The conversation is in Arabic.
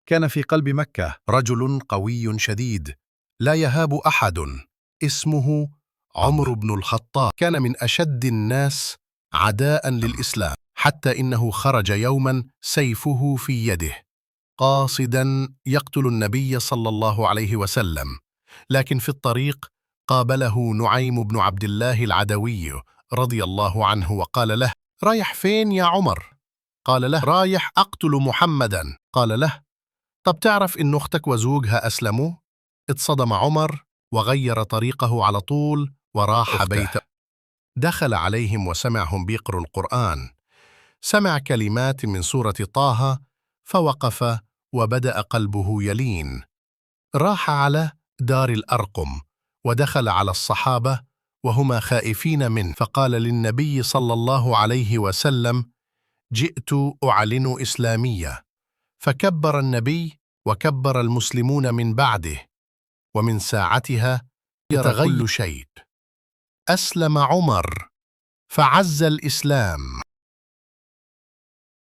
كان في قلب مكة رجل قوي شديد لا يهاب أحد، اسمه عمر بن الخطاب. كان من أشد الناس عداء للإسلام، حتى إنه خرج يوما سيفه في يده قاصدا يقتل النبي صلى الله عليه وسلم، لكن في الطريق قابله نعيم بن عبد الله العدوي رضي الله عنه وقال له: رايح فين يا عمر؟ قال له: رايح أقتل محمدا. قال له: طب تعرف إن أختك وزوجها أسلموا؟ اتصدم عمر وغير طريقه على طول وراح بيته. دخل عليهم وسمعهم بيقروا القرآن، سمع كلمات من سورة طه فوقف وبدأ قلبه يلين. راح على دار الأرقم ودخل على الصحابة وهما خائفين منه، فقال للنبي صلى الله عليه وسلم: جئت أعلن إسلامية. فكبر النبي وكبر المسلمون من بعده، ومن ساعتها يتغير كل شيء. أسلم عمر فعز الإسلام.